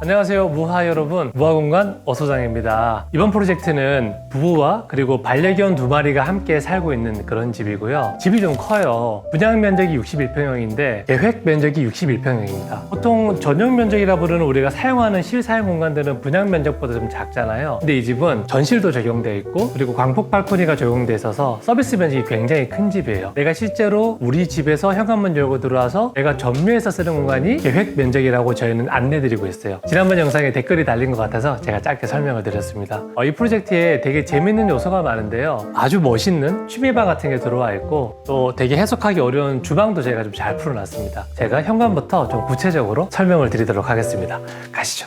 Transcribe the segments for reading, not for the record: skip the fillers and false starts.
안녕하세요, 무하 여러분. 무하공간 어소장입니다. 이번 프로젝트는 부부와 그리고 반려견 2마리가 함께 살고 있는 그런 집이고요. 집이 좀 커요. 분양 면적이 61평형인데 계획 면적이 61평형입니다. 보통 전용 면적이라 부르는 우리가 사용하는 실사용 공간들은 분양 면적보다 좀 작잖아요. 근데 이 집은 전실도 적용되어 있고 그리고 광폭 발코니가 적용되어 있어서 서비스 면적이 굉장히 큰 집이에요. 내가 실제로 우리 집에서 현관문 열고 들어와서 내가 전묘해서 쓰는 공간이 계획 면적이라고 저희는 안내드리고 있어요. 지난번 영상에 댓글이 달린 것 같아서 제가 짧게 설명을 드렸습니다. 이 프로젝트에 되게 재밌는 요소가 많은데요. 아주 멋있는 취미방 같은 게 들어와 있고 또 되게 해석하기 어려운 주방도 제가 좀 잘 풀어놨습니다. 제가 현관부터 좀 구체적으로 설명을 드리도록 하겠습니다. 가시죠.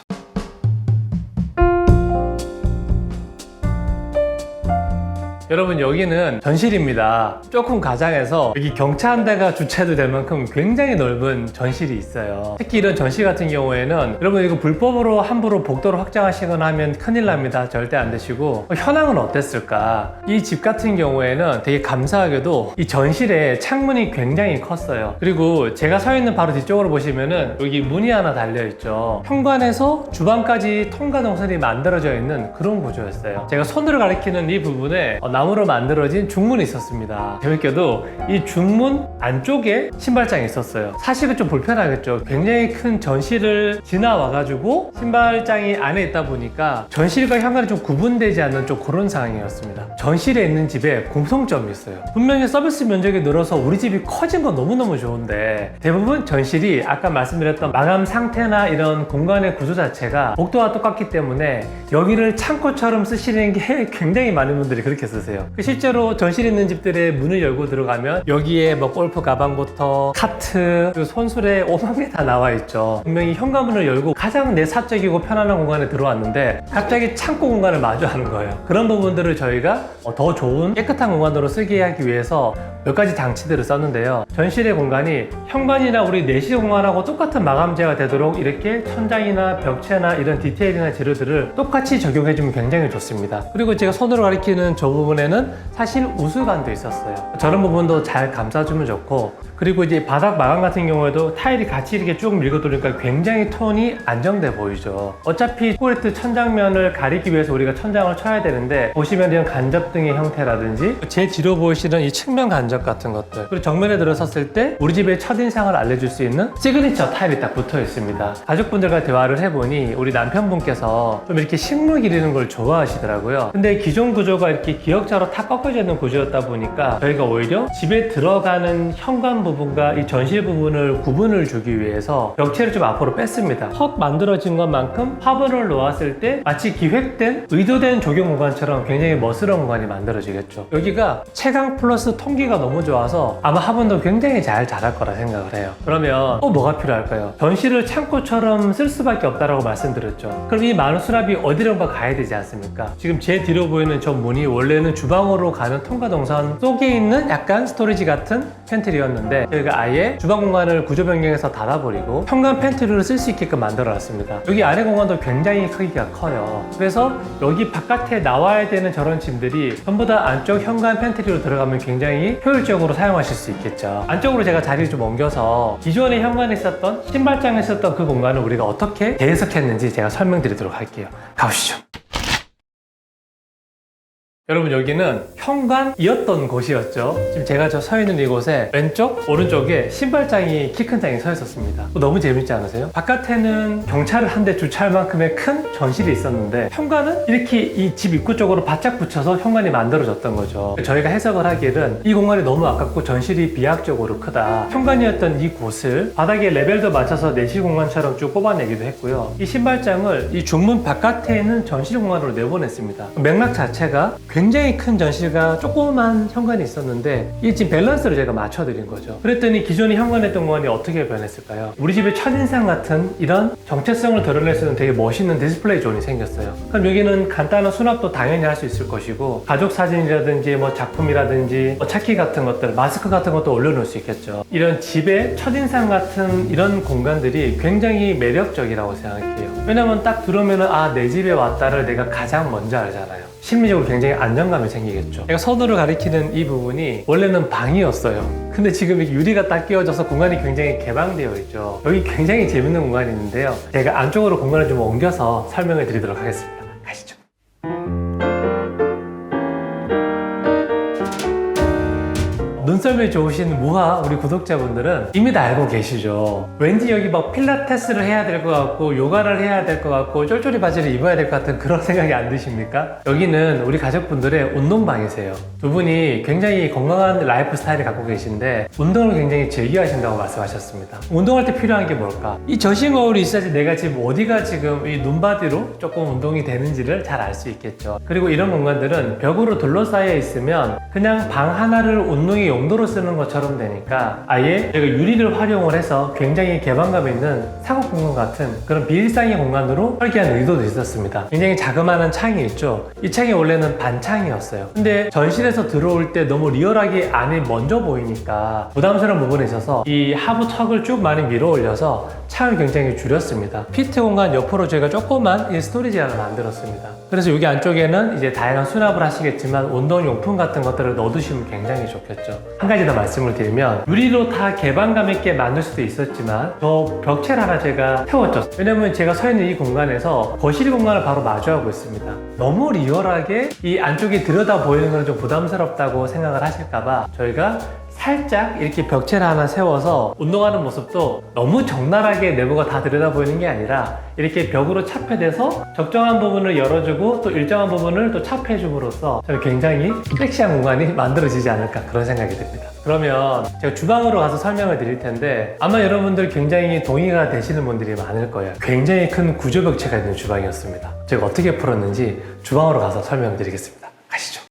여러분, 여기는 전실입니다. 조금 가장해서 여기 경차 한 대가 주차도 될 만큼 굉장히 넓은 전실이 있어요. 특히 이런 전실 같은 경우에는 여러분 이거 불법으로 함부로 복도를 확장하시거나 하면 큰일 납니다. 절대 안 되시고. 현황은 어땠을까? 이 집 같은 경우에는 되게 감사하게도 이 전실에 창문이 굉장히 컸어요. 그리고 제가 서 있는 바로 뒤쪽으로 보시면은 여기 문이 하나 달려있죠. 현관에서 주방까지 통과 동선이 만들어져 있는 그런 구조였어요. 제가 손으로 가리키는 이 부분에 나무로 만들어진 중문이 있었습니다. 재밌게도 이 중문 안쪽에 신발장이 있었어요. 사실은 좀 불편하겠죠. 굉장히 큰 전실을 지나와가지고 신발장이 안에 있다 보니까 전실과 현관이 좀 구분되지 않는 좀 그런 상황이었습니다. 전실에 있는 집에 공통점이 있어요. 분명히 서비스 면적이 늘어서 우리 집이 커진 건 너무너무 좋은데 대부분 전실이 아까 말씀드렸던 마감 상태나 이런 공간의 구조 자체가 복도와 똑같기 때문에 여기를 창고처럼 쓰시는 게 굉장히 많은 분들이 그렇게 쓰세요. 실제로 전실 있는 집들의 문을 열고 들어가면 여기에 뭐 골프 가방부터 카트 그리고 손수레 5만 개 다 나와 있죠. 분명히 현관문을 열고 가장 내 사적이고 편안한 공간에 들어왔는데 갑자기 창고 공간을 마주하는 거예요. 그런 부분들을 저희가 더 좋은 깨끗한 공간으로 쓰게 하기 위해서 몇 가지 장치들을 썼는데요. 전실의 공간이 현관이나 우리 내실 공간하고 똑같은 마감재가 되도록 이렇게 천장이나 벽체나 이런 디테일이나 재료들을 똑같이 적용해주면 굉장히 좋습니다. 그리고 제가 손으로 가리키는 저 부분에는 사실 우수관도 있었어요. 저런 부분도 잘 감싸주면 좋고, 그리고 이제 바닥 마감 같은 경우에도 타일이 같이 이렇게 쭉 밀고 들어오니까 굉장히 톤이 안정돼 보이죠. 어차피 콘크리트 천장면을 가리기 위해서 우리가 천장을 쳐야 되는데 보시면 이런 간접등의 형태라든지 제 뒤로 보이시는 이 측면 간접 같은 것들, 그리고 정면에 들어섰을 때 우리 집의 첫인상을 알려줄 수 있는 시그니처 타일이 딱 붙어 있습니다. 가족분들과 대화를 해보니 우리 남편분께서 좀 이렇게 식물 기르는 걸 좋아하시더라고요. 근데 기존 구조가 이렇게 기역자로 탁 꺾여져 있는 구조였다 보니까 저희가 오히려 집에 들어가는 현관 부분과 이 전실 부분을 구분을 주기 위해서 벽체를 좀 앞으로 뺐습니다. 턱 만들어진 것만큼 화분을 놓았을 때 마치 기획된 의도된 조경 공간처럼 굉장히 멋스러운 공간이 만들어지겠죠. 여기가 채광 플러스 통기가 너무 좋아서 아마 화분도 굉장히 잘 자랄 거라 생각을 해요. 그러면 또 뭐가 필요할까요? 전실을 창고처럼 쓸 수밖에 없다라고 말씀드렸죠. 그럼 이 많은 수납이 어디론가 가야 되지 않습니까? 지금 제 뒤로 보이는 저 문이 원래는 주방으로 가는 통과 동선 속에 있는 약간 스토리지 같은 팬트리였는데 저희가 아예 주방 공간을 구조 변경해서 닫아버리고 현관 팬트리를 쓸 수 있게끔 만들어놨습니다. 여기 안에 공간도 굉장히 크기가 커요. 그래서 여기 바깥에 나와야 되는 저런 짐들이 전부 다 안쪽 현관 팬트리로 들어가면 굉장히 효율적으로 사용하실 수 있겠죠. 안쪽으로 제가 자리를 좀 옮겨서 기존에 현관에 있었던 신발장에 있었던 그 공간을 우리가 어떻게 재해석했는지 제가 설명드리도록 할게요. 가보시죠. 여러분, 여기는 현관이었던 곳이었죠. 지금 제가 서 있는 이곳에 왼쪽, 오른쪽에 신발장이 키 큰 장이 서 있었습니다. 너무 재밌지 않으세요? 바깥에는 경차를 한 대 주차할 만큼의 큰 전실이 있었는데 현관은 이렇게 이 집 입구 쪽으로 바짝 붙여서 현관이 만들어졌던 거죠. 저희가 해석을 하기에는 이 공간이 너무 아깝고 전실이 비약적으로 크다. 현관이었던 이 곳을 바닥에 레벨도 맞춰서 내실 공간처럼 쭉 뽑아내기도 했고요. 이 신발장을 이 중문 바깥에 있는 전실 공간으로 내보냈습니다. 맥락 자체가 굉장히 큰 전실과 조그만 현관이 있었는데 이 지금 밸런스를 제가 맞춰드린 거죠. 그랬더니 기존에 현관에 있던 공간이 어떻게 변했을까요? 우리 집의 첫인상 같은 이런 정체성을 드러낼 수 있는 되게 멋있는 디스플레이 존이 생겼어요. 그럼 여기는 간단한 수납도 당연히 할 수 있을 것이고 가족 사진이라든지 뭐 작품이라든지 뭐 차키 같은 것들, 마스크 같은 것도 올려놓을 수 있겠죠. 이런 집의 첫인상 같은 이런 공간들이 굉장히 매력적이라고 생각해요. 왜냐면 딱 들어오면은 아, 내 집에 왔다를 내가 가장 먼저 알잖아요. 심리적으로 굉장히 안정감이 생기겠죠. 제가 선호를 가리키는 이 부분이 원래는 방이었어요. 근데 지금 이 유리가 딱 끼워져서 공간이 굉장히 개방되어 있죠. 여기 굉장히 재밌는 공간이 있는데요. 제가 안쪽으로 공간을 좀 옮겨서 설명을 드리도록 하겠습니다. 가시죠. 눈썰미 좋으신 무하 우리 구독자분들은 이미 다 알고 계시죠. 왠지 여기 막 필라테스를 해야 될 것 같고 요가를 해야 될 것 같고 쫄쫄이 바지를 입어야 될 것 같은 그런 생각이 안 드십니까? 여기는 우리 가족분들의 운동방이세요. 두 분이 굉장히 건강한 라이프 스타일을 갖고 계신데 운동을 굉장히 즐겨 하신다고 말씀하셨습니다. 운동할 때 필요한 게 뭘까? 이 전신 거울이 있어야지 내가 지금 어디가 지금 이 눈바디로 조금 운동이 되는지를 잘 알 수 있겠죠. 그리고 이런 공간들은 벽으로 둘러싸여 있으면 그냥 방 하나를 운동의 용도로 쓰는 것처럼 되니까 아예 저희가 유리를 활용을 해서 굉장히 개방감 있는 사각 공간 같은 그런 비일상의 공간으로 설계한 의도도 있었습니다. 굉장히 자그마한 창이 있죠. 이 창이 원래는 반창이었어요. 근데 전실에서 들어올 때 너무 리얼하게 안이 먼저 보이니까 부담스러운 부분에 있어서 이 하부 턱을 쭉 많이 밀어 올려서 창을 굉장히 줄였습니다. 피트 공간 옆으로 저희가 조그만 이 스토리지를 만들었습니다. 그래서 여기 안쪽에는 이제 다양한 수납을 하시겠지만 운동용품 같은 것들을 넣어두시면 굉장히 좋겠죠. 한 가지 더 말씀을 드리면 유리로 다 개방감 있게 만들 수도 있었지만 저 벽체를 하나 제가 태웠죠. 왜냐면 제가 서 있는 이 공간에서 거실 공간을 바로 마주하고 있습니다. 너무 리얼하게 이 안쪽이 들여다 보이는 건 좀 부담스럽다고 생각을 하실까봐 저희가 살짝 이렇게 벽체를 하나 세워서 운동하는 모습도 너무 적나라하게 내부가 다 들여다 보이는 게 아니라 이렇게 벽으로 차폐돼서 적정한 부분을 열어주고 또 일정한 부분을 또 차폐해줌으로써 저는 굉장히 섹시한 공간이 만들어지지 않을까 그런 생각이 듭니다. 그러면 제가 주방으로 가서 설명을 드릴 텐데 아마 여러분들 굉장히 동의가 되시는 분들이 많을 거예요. 굉장히 큰 구조 벽체가 있는 주방이었습니다. 제가 어떻게 풀었는지 주방으로 가서 설명을 드리겠습니다. 가시죠.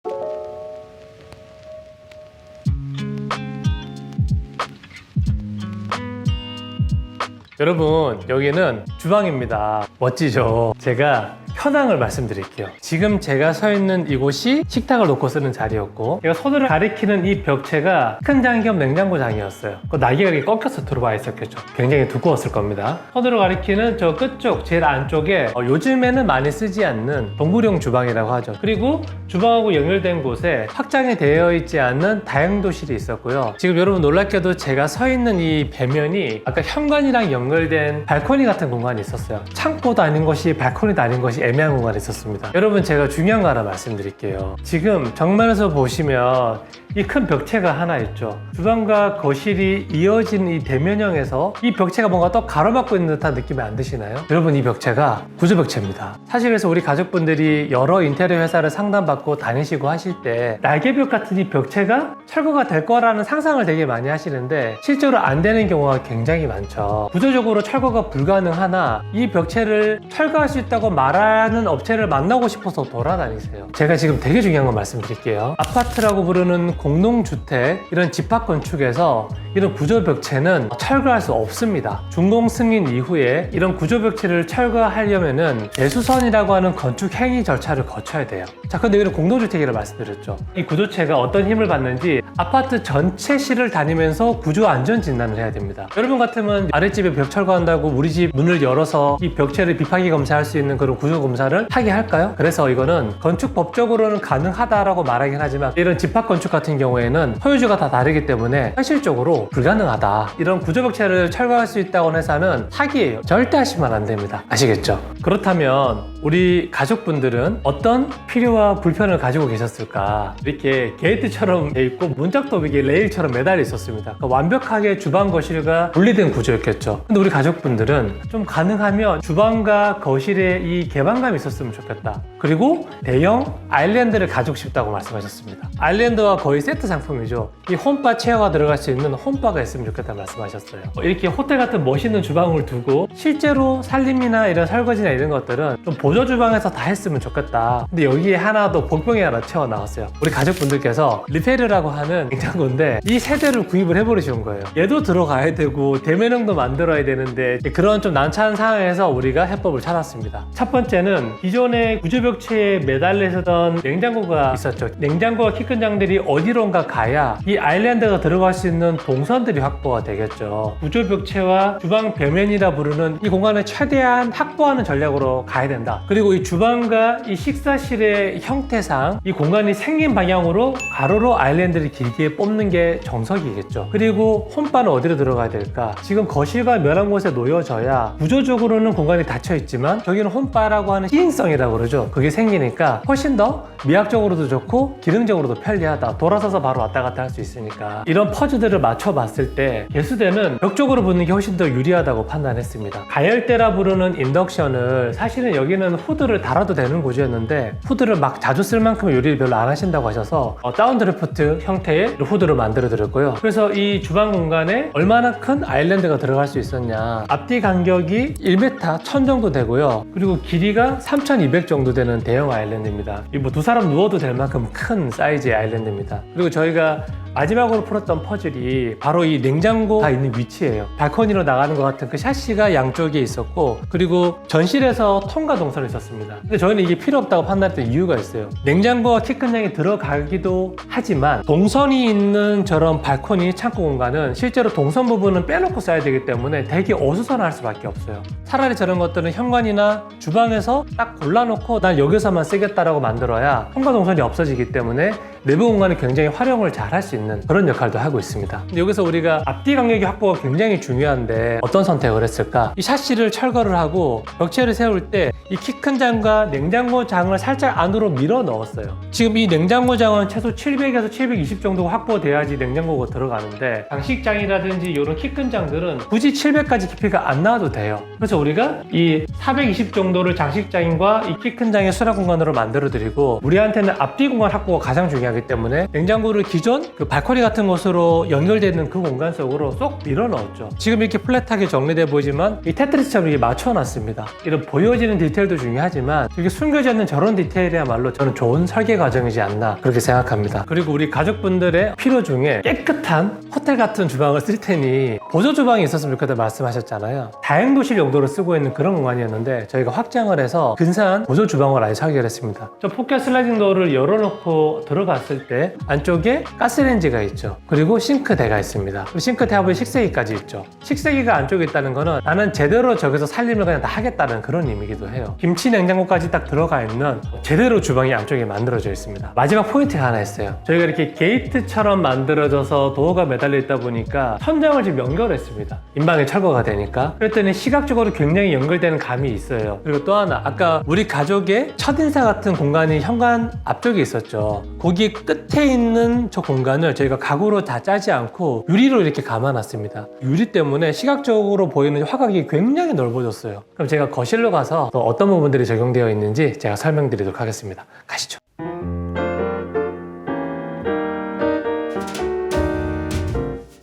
여러분 여기는 주방입니다. 멋지죠? 제가 현황을 말씀드릴게요. 지금 제가 서 있는 이곳이 식탁을 놓고 쓰는 자리였고 제가 손으로 가리키는 이 벽체가 큰 장 겸 냉장고장이었어요. 그 날개가 이렇게 꺾여서 들어와 있었겠죠. 굉장히 두꺼웠을 겁니다. 손으로 가리키는 저 끝쪽 제일 안쪽에 요즘에는 많이 쓰지 않는 동물용 주방이라고 하죠. 그리고 주방하고 연결된 곳에 확장이 되어 있지 않는 다용도실이 있었고요. 지금 여러분 놀랍게도 제가 서 있는 이 벽면이 아까 현관이랑 연결된 발코니 같은 공간이 있었어요. 창고도 아닌 것이 발코니도 아닌 것이 애매한 공간이 있었습니다. 여러분 제가 중요한 거 하나 말씀드릴게요. 지금 정면에서 보시면 이 큰 벽체가 하나 있죠. 주방과 거실이 이어진 이 대면형에서 이 벽체가 뭔가 또 가로막고 있는 듯한 느낌이 안 드시나요? 여러분 이 벽체가 구조 벽체입니다. 사실 그래서 우리 가족분들이 여러 인테리어 회사를 상담받고 다니시고 하실 때 날개벽 같은 이 벽체가 철거가 될 거라는 상상을 되게 많이 하시는데 실제로 안 되는 경우가 굉장히 많죠. 구조적으로 철거가 불가능하나 이 벽체를 철거할 수 있다고 말하는 업체를 만나고 싶어서 돌아다니세요. 제가 지금 되게 중요한 거 말씀드릴게요. 아파트라고 부르는 공동주택 이런 집합 건축에서 이런 구조벽체는 철거할 수 없습니다. 준공 승인 이후에 이런 구조벽체를 철거하려면은 대수선이라고 하는 건축 행위 절차를 거쳐야 돼요. 자, 근데 여기는 공동주택이라 말씀드렸죠. 이 구조체가 어떤 힘을 받는지 아파트 전체 시를 다니면서 구조 안전 진단을 해야 됩니다. 여러분 같으면 아랫집에 벽 철거한다고 우리 집 문을 열어서 이 벽체를 비파기 검사할 수 있는 그런 구조 검사를 하게 할까요? 그래서 이거는 건축법적으로는 가능하다라고 말하긴 하지만 이런 집합 건축 같은 경우에는 소유주가 다 다르기 때문에 현실적으로 불가능하다. 이런 구조벽체를 철거할 수 있다고 회사는 사기예요. 절대 하시면 안 됩니다. 아시겠죠? 그렇다면 우리 가족분들은 어떤 필요와 불편을 가지고 계셨을까? 이렇게 게이트처럼 돼 있고 문짝도 이게 레일처럼 매달려 있었습니다. 그러니까 완벽하게 주방 거실과 분리된 구조였겠죠. 근데 우리 가족분들은 좀 가능하면 주방과 거실에 이 개방감이 있었으면 좋겠다. 그리고 대형 아일랜드를 가지고 싶다고 말씀하셨습니다. 아일랜드와 거의 세트 상품이죠. 이 홈바 체어가 들어갈 수 있는 홈바가 있으면 좋겠다고 말씀하셨어요. 이렇게 호텔 같은 멋있는 주방을 두고 실제로 살림이나 이런 설거지나 이런 것들은 좀 보조 주방에서 다 했으면 좋겠다. 근데 여기에 하나 더 복병이 하나 튀어 나왔어요. 우리 가족분들께서 리페르라고 하는 냉장고인데 이 세대를 구입을 해버리신 거예요. 얘도 들어가야 되고 대면형도 만들어야 되는데 그런 좀 난처한 상황에서 우리가 해법을 찾았습니다. 첫 번째는 기존의 구조벽체에 매달려 있었던 냉장고가 있었죠. 냉장고와 키 큰 장들이 어디로 어디론가 가야 이 아일랜드가 들어갈 수 있는 동선들이 확보가 되겠죠. 구조벽체와 주방 벽면이라 부르는 이 공간을 최대한 확보하는 전략으로 가야 된다. 그리고 이 주방과 이 식사실의 형태상 이 공간이 생긴 방향으로 가로로 아일랜드를 길게 뽑는 게 정석이겠죠. 그리고 홈바는 어디로 들어가야 될까? 지금 거실과 면한 곳에 놓여져야 구조적으로는 공간이 닫혀 있지만 저기는 홈바라고 하는 시인성이라고 그러죠. 그게 생기니까 훨씬 더 미학적으로도 좋고 기능적으로도 편리하다. 돌아서서 바로 왔다 갔다 할 수 있으니까 이런 퍼즐들을 맞춰봤을 때 개수대는 벽 쪽으로 붙는 게 훨씬 더 유리하다고 판단했습니다. 가열대라 부르는 인덕션을 사실은 여기는 후드를 달아도 되는 구조였는데 후드를 막 자주 쓸 만큼 요리를 별로 안 하신다고 하셔서 다운드래프트 형태의 후드를 만들어 드렸고요. 그래서 이 주방 공간에 얼마나 큰 아일랜드가 들어갈 수 있었냐. 앞뒤 간격이 1m 1000 정도 되고요. 그리고 길이가 3200 정도 되는 대형 아일랜드입니다. 뭐 두 사람 누워도 될 만큼 큰 사이즈의 아일랜드입니다. 그리고 저희가 마지막으로 풀었던 퍼즐이 바로 이 냉장고가 있는 위치예요. 발코니로 나가는 것 같은 그 샤시가 양쪽에 있었고 그리고 전실에서 통과 동선이 있었습니다. 근데 저희는 이게 필요 없다고 판단했던 이유가 있어요. 냉장고와 키 큰 장이 들어가기도 하지만 동선이 있는 저런 발코니 창고 공간은 실제로 동선 부분은 빼놓고 써야 되기 때문에 되게 어수선할 수밖에 없어요. 차라리 저런 것들은 현관이나 주방에서 딱 골라놓고 난 여기서만 쓰겠다라고 만들어야 통과 동선이 없어지기 때문에 내부 공간을 굉장히 활용을 잘 할 수 있는 그런 역할도 하고 있습니다. 근데 여기서 우리가 앞뒤 간격의 확보가 굉장히 중요한데 어떤 선택을 했을까? 이 샤시를 철거를 하고 벽체를 세울 때 이 키 큰 장과 냉장고 장을 살짝 안으로 밀어 넣었어요. 지금 이 냉장고 장은 최소 700에서 720 정도가 확보돼야지 냉장고가 들어가는데 장식장이라든지 이런 키 큰 장들은 굳이 700까지 깊이가 안 나와도 돼요. 그래서 우리가 이 420 정도를 장식장과 이 키 큰 장의 수납 공간으로 만들어 드리고 우리한테는 앞뒤 공간 확보가 가장 중요하기 때문에 냉장고를 기존 그 발코니 같은 곳으로 연결되는 그 공간 속으로 쏙 밀어 넣었죠. 지금 이렇게 플랫하게 정리돼 보이지만 이 테트리스처럼 이렇게 맞춰 놨습니다. 이런 보여지는 디테일도 중요하지만 이게 숨겨져 있는 저런 디테일이야말로 저는 좋은 설계 과정이지 않나 그렇게 생각합니다. 그리고 우리 가족분들의 필요 중에 깨끗한 호텔 같은 주방을 쓸 테니 보조 주방이 있었으면 좋겠다 말씀하셨잖아요. 다용도실 용도로 쓰고 있는 그런 공간이었는데 저희가 확장을 해서 근사한 보조 주방을 아예 설계를 했습니다. 저 포켓 슬라이딩 도어를 열어놓고 들어갔을 때 안쪽에 가스레인지가 있죠. 그리고 싱크대가 있습니다. 그리고 싱크대 하부에 식세기까지 있죠. 식세기가 안쪽에 있다는 거는 나는 제대로 저기서 살림을 그냥 다 하겠다는 그런 의미이기도 해요. 김치 냉장고까지 딱 들어가 있는 제대로 주방이 안쪽에 만들어져 있습니다. 마지막 포인트가 하나 있어요. 저희가 이렇게 게이트처럼 만들어져서 도어가 매달려 있다 보니까 천장을 지금 연결했습니다. 인방에 철거가 되니까. 그랬더니 시각적으로 굉장히 연결되는 감이 있어요. 그리고 또 하나 아까 우리 가족의 첫인사 같은 공간이 현관 앞쪽에 있었죠. 거기 끝에 있는 저 공간을 저희가 가구로 다 짜지 않고 유리로 이렇게 감아놨습니다. 유리 때문에 시각적으로 보이는 화각이 굉장히 넓어졌어요. 그럼 제가 거실로 가서 또 어떤 부분들이 적용되어 있는지 제가 설명드리도록 하겠습니다. 가시죠.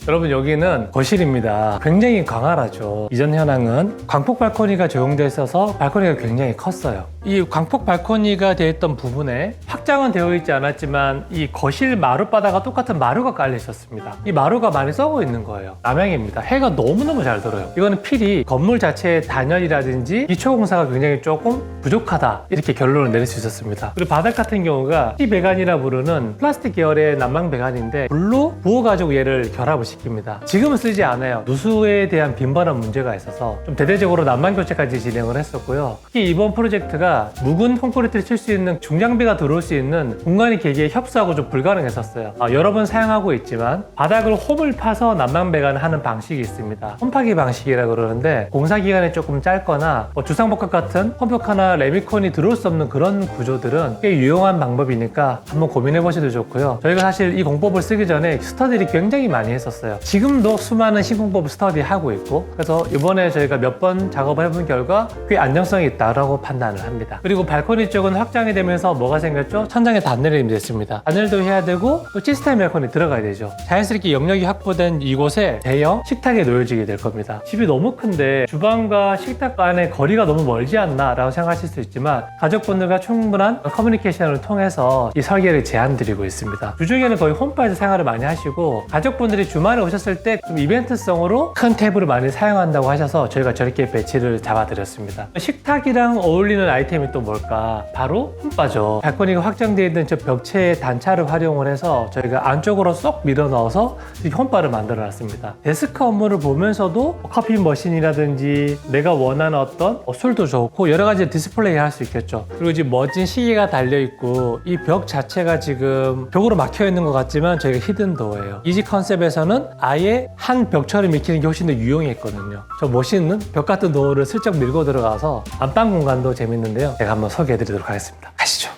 여러분 여기는 거실입니다. 굉장히 광활하죠. 이전 현황은 광폭 발코니가 적용되어 있어서 발코니가 굉장히 컸어요. 이 광폭 발코니가 되어 있던 부분에 확장은 되어 있지 않았지만 이 거실 마룻바닥과 똑같은 마루가 깔려 있었습니다. 이 마루가 많이 썩어 있는 거예요. 남향입니다. 해가 너무너무 잘 들어요. 이거는 필히 건물 자체의 단열이라든지 기초공사가 굉장히 조금 부족하다 이렇게 결론을 내릴 수 있었습니다. 그리고 바닥 같은 경우가 T배관이라 부르는 플라스틱 계열의 난방 배관인데 불로 부어가지고 얘를 결합을 시킵니다. 지금은 쓰지 않아요. 누수에 대한 빈번한 문제가 있어서 좀 대대적으로 난방 교체까지 진행을 했었고요. 특히 이번 프로젝트가 묵은 콘크리트를 칠 수 있는 중장비가 들어올 수 있는 공간이 계기에 협소하고 좀 불가능했었어요. 여러 번 사용하고 있지만 바닥을 홈을 파서 난방 배관을 하는 방식이 있습니다. 홈파기 방식이라고 그러는데 공사 기간이 조금 짧거나 주상복합 같은 펌프카나 레미콘이 들어올 수 없는 그런 구조들은 꽤 유용한 방법이니까 한번 고민해 보셔도 좋고요. 저희가 사실 이 공법을 쓰기 전에 스터디를 굉장히 많이 했었어요. 지금도 수많은 신공법을 스터디하고 있고 그래서 이번에 저희가 몇 번 작업을 해본 결과 꽤 안정성이 있다고 판단을 합니다. 그리고 발코니 쪽은 확장이 되면서 뭐가 생겼죠? 천장에 단열이 됐습니다. 단열도 해야 되고 또 시스템 에어컨이 들어가야 되죠. 자연스럽게 영역이 확보된 이곳에 대형 식탁이 놓여지게 될 겁니다. 집이 너무 큰데 주방과 식탁 간의 거리가 너무 멀지 않나 라고 생각하실 수 있지만 가족분들과 충분한 커뮤니케이션을 통해서 이 설계를 제안드리고 있습니다. 주중에는 거의 홈바에서 생활을 많이 하시고 가족분들이 주말 공간에 오셨을 때 좀 이벤트성으로 큰 테이블을 많이 사용한다고 하셔서 저희가 저렇게 배치를 잡아드렸습니다. 식탁이랑 어울리는 아이템이 또 뭘까? 바로 홈바죠. 발코니가 확장되어 있는 저 벽체의 단차를 활용을 해서 저희가 안쪽으로 쏙 밀어 넣어서 홈바를 만들어 놨습니다. 데스크 업무를 보면서도 커피 머신이라든지 내가 원하는 어떤 술도 좋고 여러 가지 디스플레이 할 수 있겠죠. 그리고 지금 멋진 시계가 달려 있고 이 벽 자체가 지금 벽으로 막혀 있는 것 같지만 저희가 히든 도어예요. 이지 컨셉에서는 아예 한 벽처럼 익히는 게 훨씬 더 유용했거든요. 저 멋있는 벽 같은 도어를 슬쩍 밀고 들어가서 안방 공간도 재밌는데요. 제가 한번 소개해 드리도록 하겠습니다. 가시죠.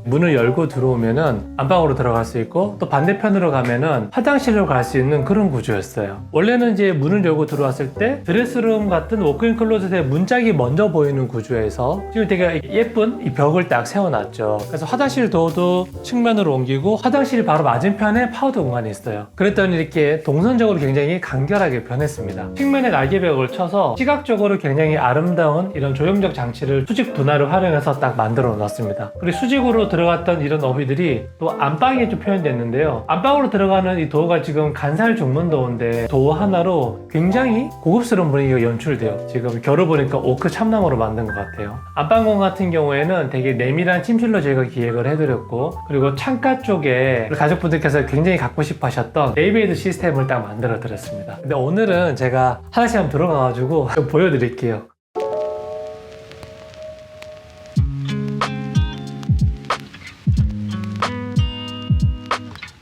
문을 열고 들어오면은 안방으로 들어갈 수 있고 또 반대편으로 가면은 화장실로 갈 수 있는 그런 구조였어요. 원래는 이제 문을 열고 들어왔을 때 드레스룸 같은 워크인 클로zet에 문짝이 먼저 보이는 구조에서 지금 되게 예쁜 이 벽을 딱 세워놨죠. 그래서 화장실 도어도 측면으로 옮기고 화장실 바로 맞은편에 파우더 공간이 있어요. 그랬더니 이렇게 동선적으로 굉장히 간결하게 변했습니다. 측면에 날개벽을 쳐서 시각적으로 굉장히 아름다운 이런 조형적 장치를 수직 분할을 활용해서 딱 만들어 놨습니다. 그리고 수직으로 들어갔던 이런 어휘들이 또 안방에 좀 표현됐는데요. 안방으로 들어가는 이 도어가 지금 간살 중문 도어인데 도어 하나로 굉장히 고급스러운 분위기가 연출돼요. 지금 겨뤄보니까 오크 참나무로 만든 것 같아요. 안방공 같은 경우에는 되게 내밀한 침실로 저희가 기획을 해드렸고 그리고 창가 쪽에 가족분들께서 굉장히 갖고 싶어 하셨던 베이베이드 시스템을 딱 만들어 드렸습니다. 근데 오늘은 제가 하나씩 한번 들어가가지고 좀 보여드릴게요.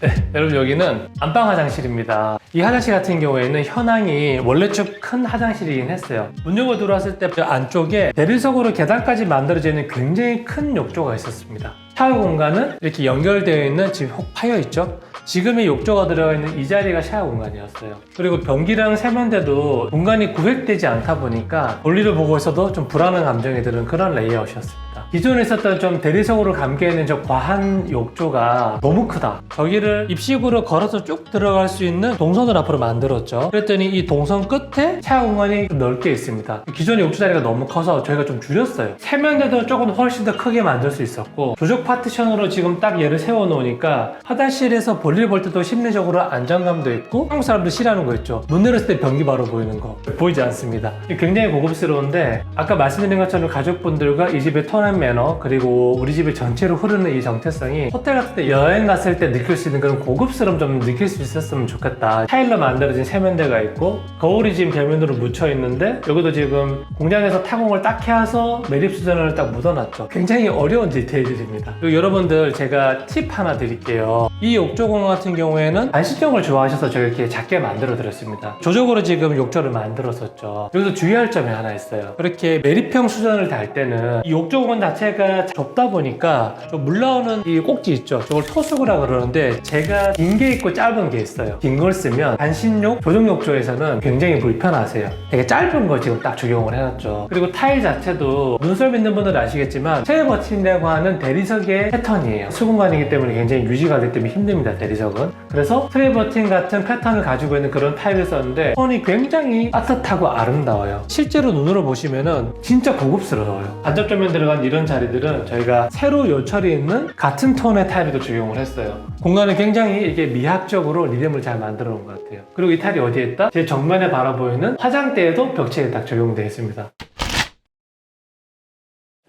네, 여러분 여기는 안방 화장실입니다. 이 화장실 같은 경우에는 현황이 원래 좀 큰 화장실이긴 했어요. 문 열고 들어왔을 때 안쪽에 대리석으로 계단까지 만들어져 있는 굉장히 큰 욕조가 있었습니다. 샤워 공간은 이렇게 연결되어 있는 지금 혹 파여 있죠? 지금의 욕조가 들어가 있는 이 자리가 샤워 공간이었어요. 그리고 변기랑 세면대도 공간이 구획되지 않다 보니까 볼일을 보고 있어도 좀 불안한 감정이 드는 그런 레이아웃이었습니다. 기존에 있었던 좀 대리석으로 감겨있는 저 과한 욕조가 너무 크다. 저기를 입식으로 걸어서 쭉 들어갈 수 있는 동선을 앞으로 만들었죠. 그랬더니 이 동선 끝에 샤워 공간이 좀 넓게 있습니다. 기존의 욕조 자리가 너무 커서 저희가 좀 줄였어요. 세면대도 조금 훨씬 더 크게 만들 수 있었고 조적 파티션으로 지금 딱 얘를 세워놓으니까 화장실에서 볼일 볼 때도 심리적으로 안정감도 있고 한국 사람들 싫어하는 거 있죠. 문 열었을 때 변기 바로 보이는 거 보이지 않습니다. 굉장히 고급스러운데 아까 말씀드린 것처럼 가족분들과 이 집의 톤한 매너 그리고 우리 집의 전체로 흐르는 이 정체성이 호텔 같은 데 여행 갔을 때 느낄 수 있는 그런 고급스러움 좀 느낄 수 있었으면 좋겠다. 타일로 만들어진 세면대가 있고 거울이 지금 벽면으로 묻혀 있는데 여기도 지금 공장에서 타공을 딱 해서 매립 수전을 딱 묻어놨죠. 굉장히 어려운 디테일들입니다. 그리고 여러분들 제가 팁 하나 드릴게요. 이 욕조 공간 같은 경우에는 반신욕을 좋아하셔서 저희 이렇게 작게 만들어 드렸습니다. 조적으로 지금 욕조를 만들었었죠. 여기서 주의할 점이 하나 있어요. 그렇게 매립형 수전을 달 때는 이 욕조 공간 자체가 좁다 보니까 좀 물 나오는 이 꼭지 있죠. 저걸 토수구라 그러는데 제가 긴 게 있고 짧은 게 있어요. 긴 걸 쓰면 반신욕 조정 욕조에서는 굉장히 불편하세요. 되게 짧은 거 지금 딱 적용을 해놨죠. 그리고 타일 자체도 눈썹 있는 분들은 아시겠지만 트레이 버튼이라고 하는 대리석의 패턴이에요. 수공간이기 때문에 굉장히 유지가 되기 때문에 힘듭니다. 대리석은. 그래서 트레이 버튼 같은 패턴을 가지고 있는 그런 타일을 썼는데 톤이 굉장히 따뜻하고 아름다워요. 실제로 눈으로 보시면은 진짜 고급스러워요. 간접조명 들어간 이런 자리들은 저희가 세로 요철이 있는 같은 톤의 타일도 적용을 했어요. 공간을 굉장히 이게 미학적으로 리듬을 잘 만들어 놓은 것 같아요. 그리고 이 타일이 어디에 있다? 제 정면에 바라보이는 화장대에도 벽체에 딱 적용되어 있습니다.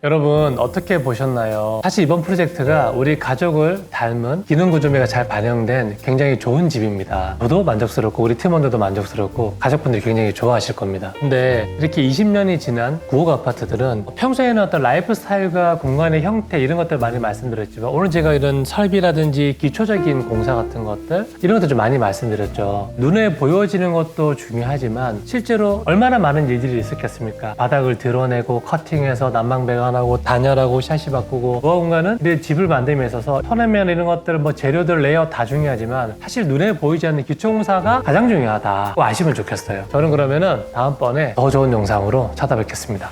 여러분 어떻게 보셨나요? 사실 이번 프로젝트가 우리 가족을 닮은 기능 구조매가 잘 반영된 굉장히 좋은 집입니다. 저도 만족스럽고 우리 팀원들도 만족스럽고 가족분들이 굉장히 좋아하실 겁니다. 근데 이렇게 20년이 지난 구옥 아파트들은 평소에는 어떤 라이프 스타일과 공간의 형태 이런 것들 많이 말씀드렸지만 오늘 제가 이런 설비라든지 기초적인 공사 같은 것들 이런 것들 좀 많이 말씀드렸죠. 눈에 보여지는 것도 중요하지만 실제로 얼마나 많은 일들이 있었겠습니까? 바닥을 드러내고 커팅해서 난방배관 하고 단열하고 샤시 바꾸고 노화 공간은 내 집을 만듦에 있어서 톤앤면 이런 것들 뭐 재료들 레이아웃 다 중요하지만 사실 눈에 보이지 않는 기초공사가 가장 중요하다. 아시면 좋겠어요. 저는 그러면은 다음번에 더 좋은 영상으로 찾아뵙겠습니다.